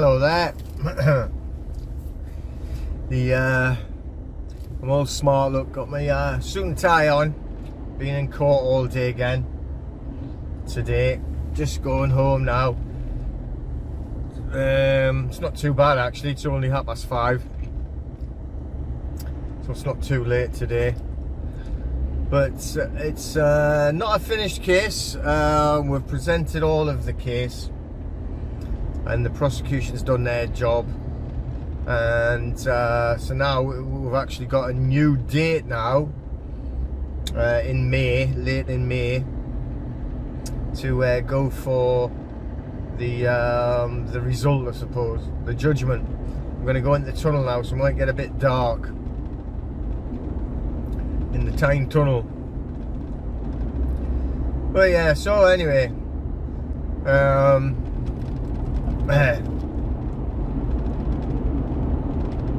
Hello there. I'm all smart, look, got my suit and tie on. Been in court all day again today. Just going home now. It's not too bad actually, it's only 5:30. So it's not too late today. But it's not a finished case. We've presented all of the case and the prosecution's done their job, and so now we've actually got a new date now in May, late in May, to go for the result, I suppose, the judgment. I'm going to go into the tunnel now, so it might get a bit dark in the Tyne tunnel. But yeah, so anyway,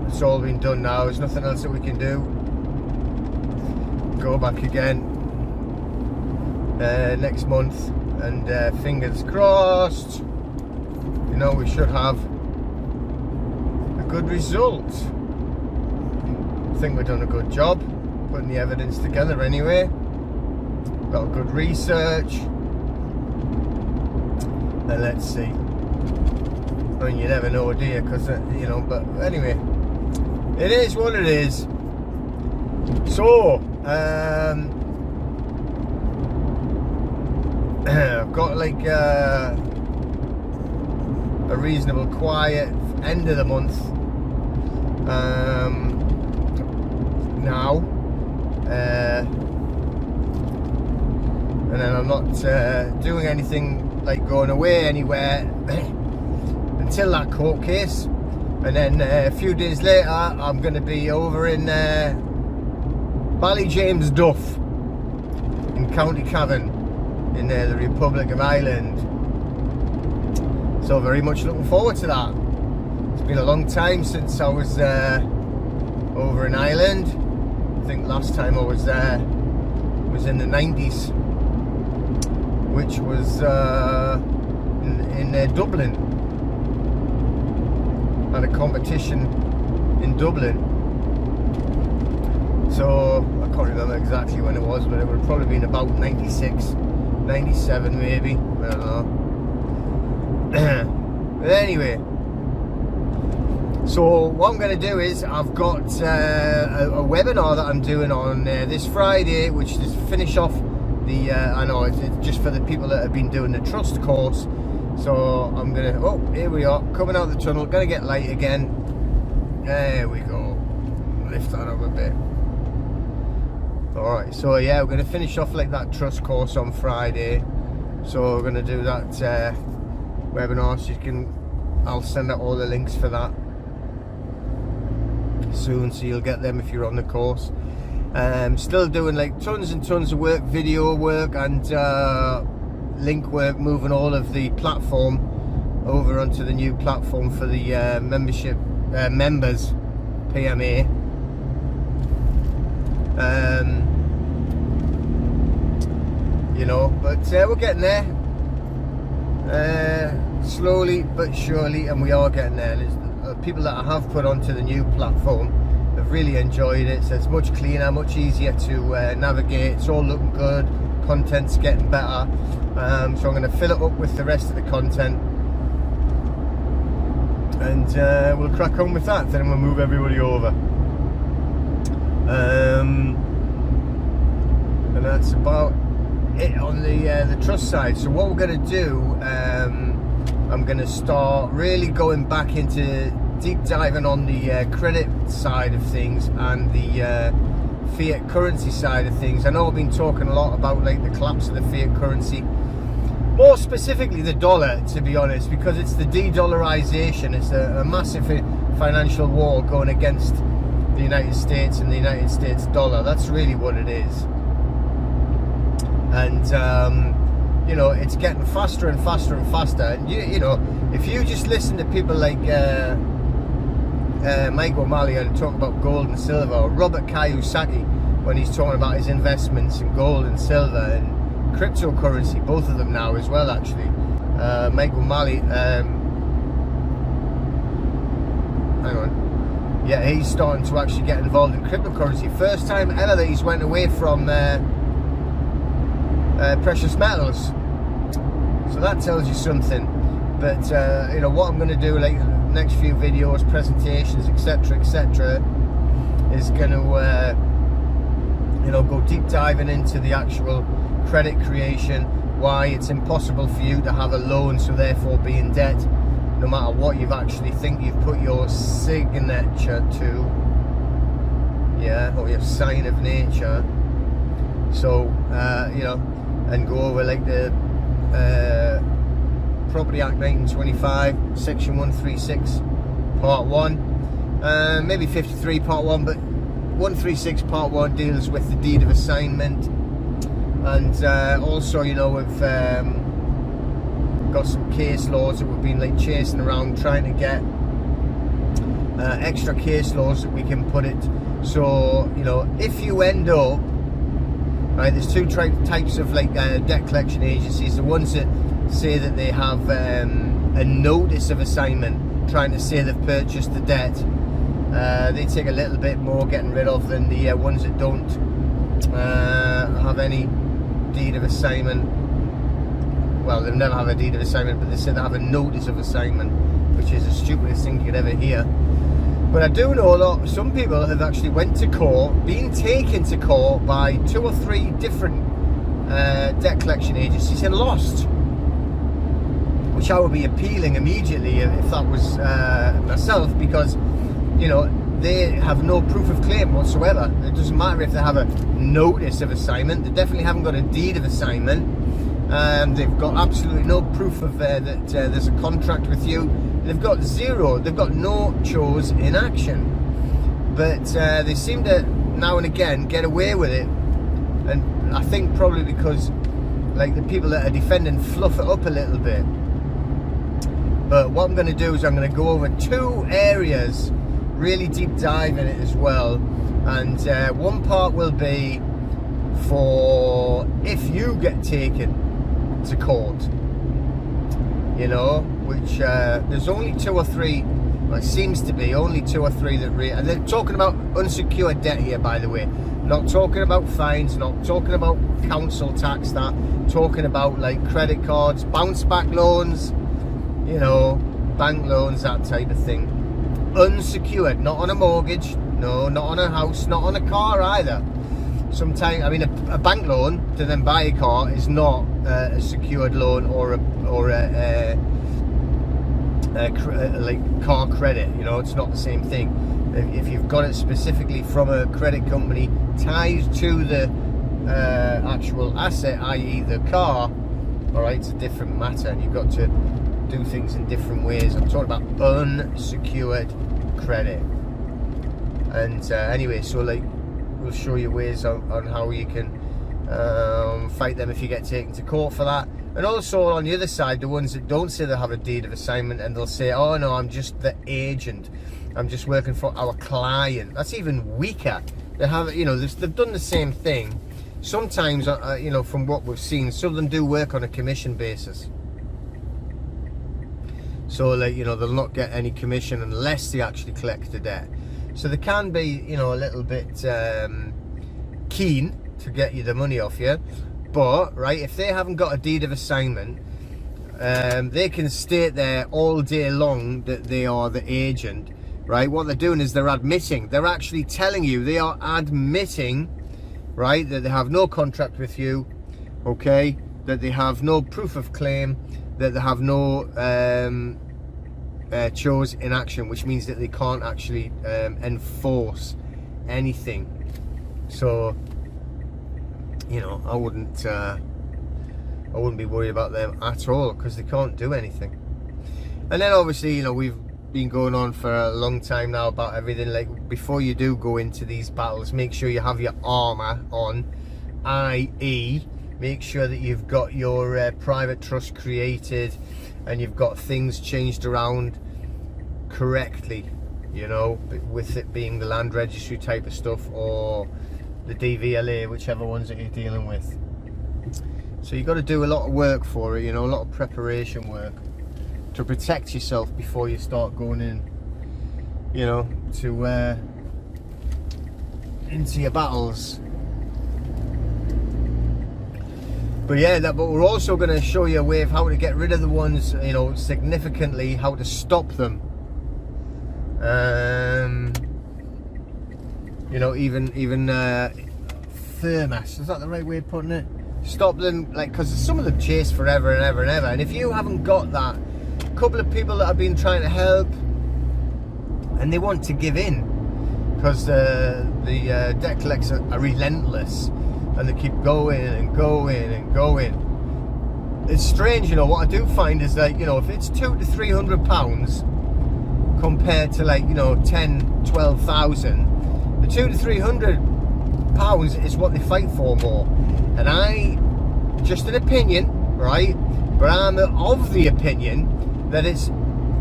it's all been done now. There's nothing else that we can do. Go back again next month, and fingers crossed, you know, we should have a good result. I think we've done a good job putting the evidence together anyway. Got good research, and let's see. I mean, you never know, do you? Because you know, but anyway, it is what it is. So I've got like a reasonable quiet end of the month now, and then I'm not doing anything like going away anywhere until that court case, and then a few days later I'm going to be over in Ballyjamesduff in County Cavan in the Republic of Ireland. So very much looking forward to that. It's been a long time since I was over in Ireland. I think last time I was there was in the 90s, which was in Dublin, at a competition in Dublin. So I can't remember exactly when it was, but it would have probably been about 96, 97 maybe, I don't know. But anyway, so what I'm going to do is I've got a webinar that I'm doing on this Friday, which is to finish off the I know it's just for the people that have been doing the trust course. So I'm gonna, oh, here we are, coming out of the tunnel, gonna get light again. There we go, lift that up a bit. Alright, so yeah, we're gonna finish off like that trust course on Friday. So we're gonna do that webinar, so you can, I'll send out all the links for that soon, so you'll get them if you're on the course. Still doing like tons and tons of work, video work and link work, moving all of the platform over onto the new platform for the membership members, PMA. You know, but we're getting there, slowly but surely, and we are getting there. There's people that I have put onto the new platform have really enjoyed it. So it's much cleaner, much easier to navigate. It's all looking good, content's getting better. So I'm going to fill it up with the rest of the content, and we'll crack on with that. Then we'll move everybody over, and that's about it on the trust side. So what we're going to do, I'm going to start really going back into deep diving on the credit side of things and the fiat currency side of things. I know I've been talking a lot about like the collapse of the fiat currency, more specifically the dollar, to be honest, because it's the de-dollarization. It's a massive financial war going against the United States and the United States dollar. That's really what it is. And you know, it's getting faster and faster and faster. And you know, if you just listen to people like Mike O'Malley and talk about gold and silver, or Robert Kiyosaki when he's talking about his investments in gold and silver and cryptocurrency, both of them now as well actually. Mike O'Malley, hang on. Yeah, he's starting to actually get involved in cryptocurrency. First time ever that he's went away from precious metals. So that tells you something. But you know what I'm going to do, like next few videos, presentations, etc., etc., is going to you know, go deep diving into the actual credit creation, why it's impossible for you to have a loan, so therefore be in debt, no matter what you've actually think you've put your signature to, yeah, or your sign of nature. So you know, and go over like the Property Act 1925, Section 136, Part 1, maybe 53, Part 1, but 136 Part 1 deals with the deed of assignment. And also, you know, we've got some case laws that we've been like chasing around, trying to get extra case laws that we can put it. So, you know, if you end up, right, there's two types of like debt collection agencies. The ones that say that they have a notice of assignment, trying to say they've purchased the debt. They take a little bit more getting rid of than the ones that don't have any deed of assignment. Well, they'll never have a deed of assignment, but they say they have a notice of assignment, which is the stupidest thing you could ever hear. But I do know some people have actually went to court, been taken to court by 2 or 3 different debt collection agencies and lost, which I would be appealing immediately if that was myself, because, you know, they have no proof of claim whatsoever. It doesn't matter if they have a notice of assignment, they definitely haven't got a deed of assignment. They've got absolutely no proof of that there's a contract with you. They've got zero, they've got no chose in action. But they seem to now and again get away with it. And I think probably because like the people that are defending fluff it up a little bit. But what I'm going to do is I'm going to go over 2 areas, really deep dive in it as well. And one part will be for if you get taken to court, you know, which there's only 2 or 3, well, it seems to be only 2 or 3 that and they're talking about unsecured debt here, by the way, not talking about fines, not talking about council tax, that talking about like credit cards, bounce back loans, you know, bank loans, that type of thing. Unsecured, not on a mortgage, no, not on a house, not on a car either. Sometimes, I mean, a bank loan to then buy a car is not a secured loan or a like car credit. You know, it's not the same thing. If you've got it specifically from a credit company tied to the actual asset, i.e. the car, all right, it's a different matter, and you've got to do things in different ways. I'm talking about unsecured credit. And anyway, so like we'll show you ways on how you can fight them if you get taken to court for that. And also on the other side, the ones that don't say they have a deed of assignment and they'll say, oh no, I'm just the agent, I'm just working for our client. That's even weaker. They have, you know, they've done the same thing. Sometimes, you know, from what we've seen, some of them do work on a commission basis. So, like, you know, they'll not get any commission unless they actually collect the debt. So they can be, you know, a little bit keen to get you the money off you. But, right, if they haven't got a deed of assignment, they can state there all day long that they are the agent, right? What they're doing is they're admitting. They're actually telling you, they are admitting, right, that they have no contract with you, okay? That they have no proof of claim, that they have no chose in action, which means that they can't actually enforce anything. So, you know, I wouldn't be worried about them at all, because they can't do anything. And then obviously, you know, we've been going on for a long time now about everything. Like, before you do go into these battles, make sure you have your armor on, i.e. make sure that you've got your private trust created and you've got things changed around correctly, you know, with it being the land registry type of stuff or the DVLA, whichever ones that you're dealing with. So you've got to do a lot of work for it, you know, a lot of preparation work to protect yourself before you start going in you know, to into your battles. But yeah, but we're also going to show you a way of how to get rid of the ones, you know, significantly, how to stop them. You know, even thermos, is that the right way of putting it? Stop them, like, because some of them chase forever and ever and ever, and if you haven't got that, a couple of people that have been trying to help and they want to give in because the debt collectors are relentless and they keep going and going and going. It's strange, you know. What I do find is that, you know, if it's £200 to £300 compared to, like, you know, 10,000-12,000, the £200 to £300 is what they fight for more. And I, just an opinion, right, but I'm of the opinion that it's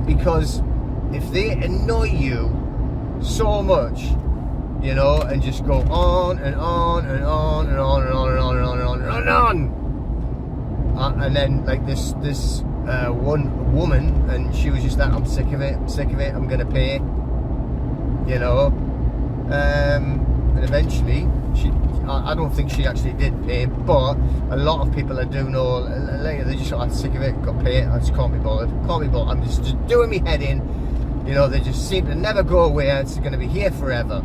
because if they annoy you so much, you know, and just go on and on and on and on and on and on and on and on and on and on, and then like this one woman, and she was just like, I'm sick of it, I'm gonna pay, you know, and eventually I don't think she actually did pay, but a lot of people I do know later, they just, I'm sick of it, got to pay it, I just can't be bothered, I'm just doing me head in, you know. They just seem to never go away, and it's going to be here forever.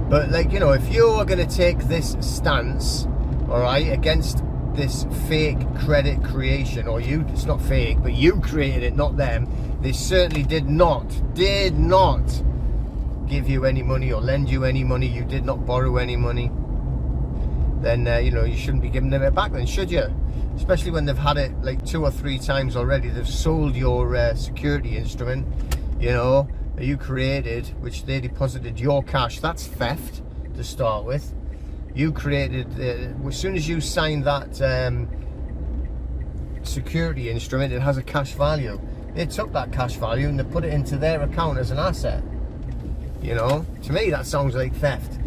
But, like, you know, if you're going to take this stance, all right, against this fake credit creation, or you, it's not fake, but you created it, not them. They certainly did not give you any money or lend you any money. You did not borrow any money. Then, you know, you shouldn't be giving them it back then, should you? Especially when they've had it like 2 or 3 times already. They've sold your security instrument, you know, that you created, which they deposited your cash. That's theft to start with. You created, as soon as you signed that security instrument, it has a cash value. They took that cash value and they put it into their account as an asset. You know, to me that sounds like theft.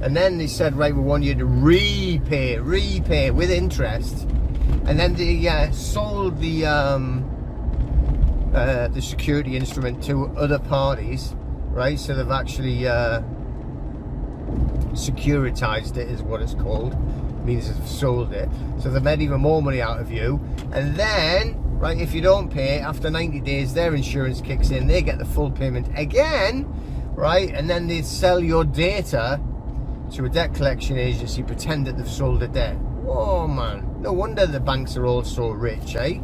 And then they said, right, we want you to repay with interest. And then they sold the security instrument to other parties, right? So they've actually securitized it, is what it's called. It means they've sold it. So they've made even more money out of you. And then, right, if you don't pay, after 90 days, their insurance kicks in. They get the full payment again, right? And then they sell your data to a debt collection agency, pretend that they've sold the debt. Whoa, man. No wonder the banks are all so rich, eh?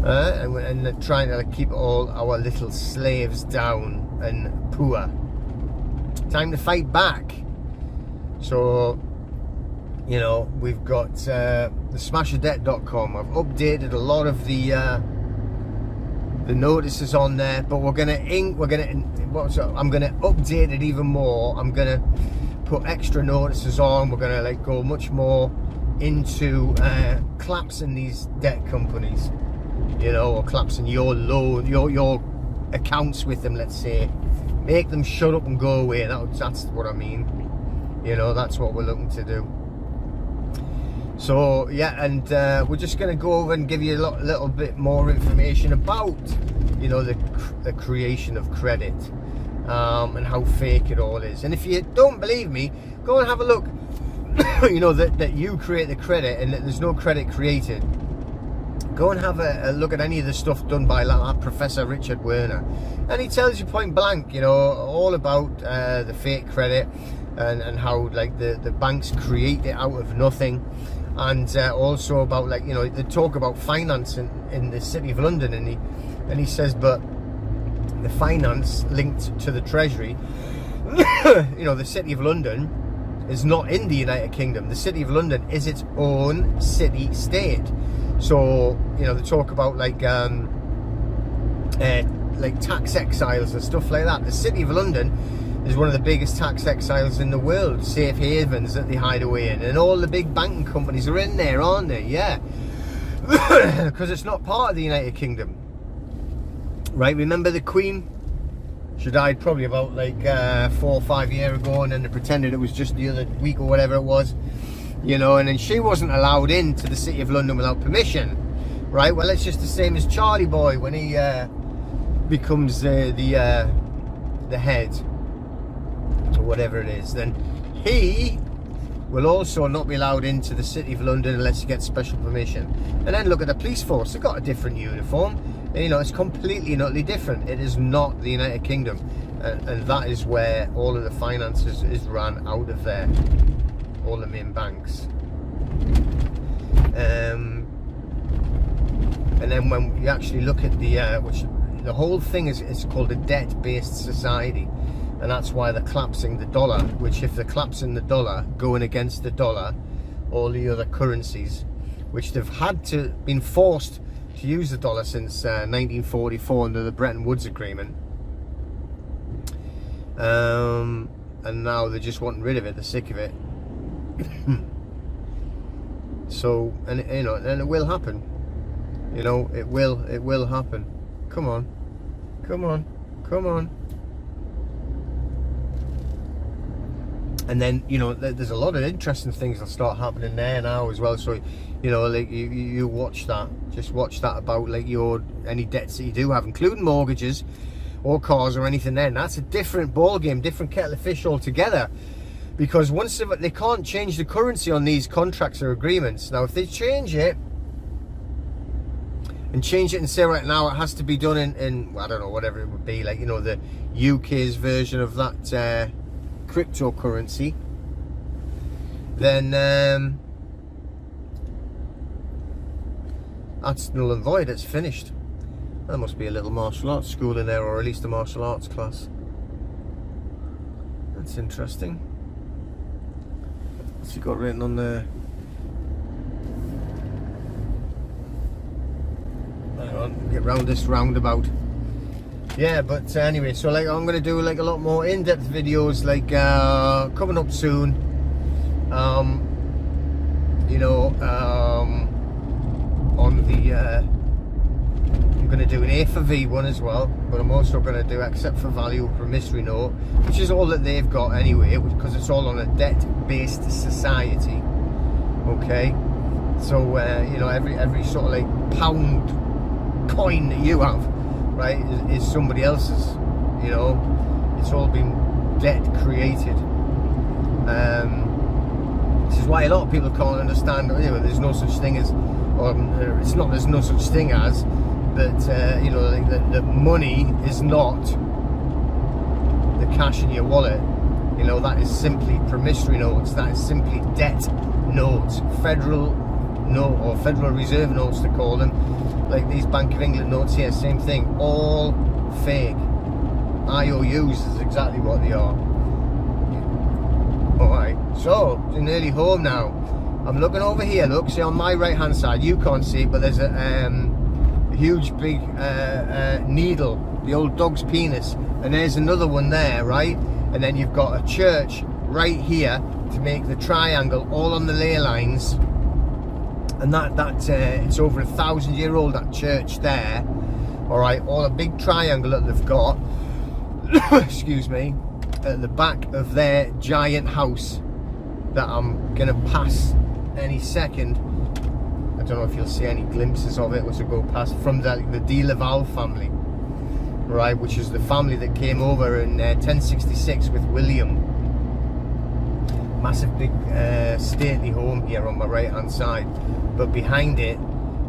And they're trying to keep all our little slaves down and poor. Time to fight back. So, you know, we've got the smasherdebt.com. I've updated a lot of the notices on there, but I'm gonna update it even more. I'm gonna put extra notices on. We're gonna like go much more into collapsing these debt companies, you know, or collapsing your loan, your accounts with them. Let's say, make them shut up and go away. That's what I mean. You know, that's what we're looking to do. So yeah, and we're just going to go over and give you a little bit more information about, you know, the creation of credit, and how fake it all is. And if you don't believe me, go and have a look. You know, that you create the credit and that there's no credit created. Go and have a look at any of the stuff done by like Professor Richard Werner, and he tells you point blank, you know, all about the fake credit and how like the banks create it out of nothing. And also about, like, you know, they talk about finance in the City of London, and he says, but the finance linked to the Treasury, you know, the City of London is not in the United Kingdom. The City of London is its own city-state. So, you know, they talk about like tax exiles and stuff like that. The City of London is one of the biggest tax exiles in the world, safe havens that they hide away in, and all the big banking companies are in there, aren't they? Yeah, because it's not part of the United Kingdom, right? Remember the Queen? She died probably about like 4 or 5 years ago, and then they pretended it was just the other week or whatever it was, you know, and then she wasn't allowed into the City of London without permission, right? Well, it's just the same as Charlie Boy when he becomes the head, or whatever it is, then he will also not be allowed into the City of London unless he gets special permission. And then look at the police force, they've got a different uniform. You know, it's completely and utterly different. It is not the United Kingdom, and that is where all of the finances is run out of there, all the main banks. And then when you actually look at the whole thing is called a debt-based society, and that's why they're collapsing the dollar, which if they're collapsing the dollar, going against the dollar, all the other currencies, which they've been forced to use the dollar since 1944 under the Bretton Woods Agreement. And now they're just wanting rid of it, they're sick of it. So, and you know, and it will happen. You know, it will happen. Come on, come on, come on. And then, you know, there's a lot of interesting things that start happening there now as well. So, you know, like you watch that, just watch that about like any debts that you do have, including mortgages or cars or anything. Then that's a different ball game, different kettle of fish altogether. Because once they can't change the currency on these contracts or agreements. Now, if they change it and say right now it has to be done in I don't know, whatever it would be, like, you know, the UK's version of that cryptocurrency, then that's null and void. It's finished. There must be a little martial arts school in there, or at least a martial arts class. That's interesting. What's he got written on there? Hang on, get round this roundabout. Yeah, but anyway, so like I'm gonna do like a lot more in-depth videos, like coming up soon. You know, on the I'm gonna do an A for V one as well, but I'm also gonna do Accept for Value promissory note, which is all that they've got anyway, because it's all on a debt-based society. Okay, so you know, every sort of like pound coin that you have, right, is somebody else's. You know, it's all been debt created. This is why a lot of people can't understand. You know, there's no such thing as, it's not there's no such thing as, but you know, like the money is not the cash in your wallet. You know, that is simply promissory notes. That is simply debt notes, federal note or Federal Reserve notes to call them. Like these Bank of England notes here, same thing, all fake. IOUs is exactly what they are. Alright, so it's nearly home now. I'm looking over here, look, see on my right hand side, you can't see it, but there's a huge big needle, the old dog's penis, and there's another one there, right? And then you've got a church right here to make the triangle, all on the ley lines. And that it's over 1,000-year-old, that church there. All right, all a big triangle that they've got excuse me, at the back of their giant house that I'm gonna pass any second. I don't know if you'll see any glimpses of it as I go past, from the de Laval family, right, which is the family that came over in 1066 with William. Massive big stately home here on my right hand side, but behind it,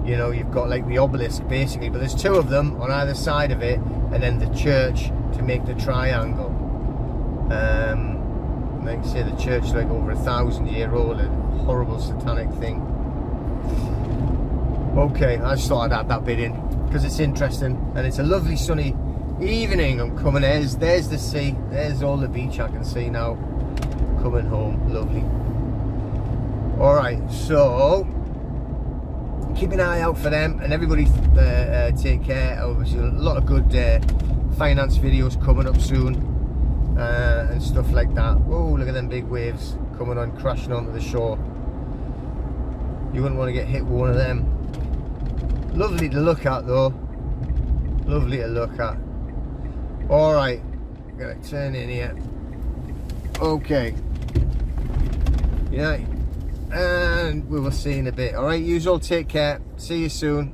you know, you've got like the obelisk basically, but there's two of them on either side of it, and then the church to make the triangle. Like I say, the church is like over 1,000-year-old, a horrible satanic thing. Okay, I just thought I'd add that bit in because it's interesting, and it's a lovely sunny evening. I'm coming, there's the sea, there's all the beach I can see now. Coming home, lovely. Alright, so keep an eye out for them, and everybody take care. Obviously a lot of good finance videos coming up soon, and stuff like that. Oh, look at them big waves coming on, crashing onto the shore. You wouldn't want to get hit with one of them. Lovely to look at though, lovely to look at. Alright, gotta turn in here. Okay, yeah, and we will see in a bit. Alright, you all take care, see you soon.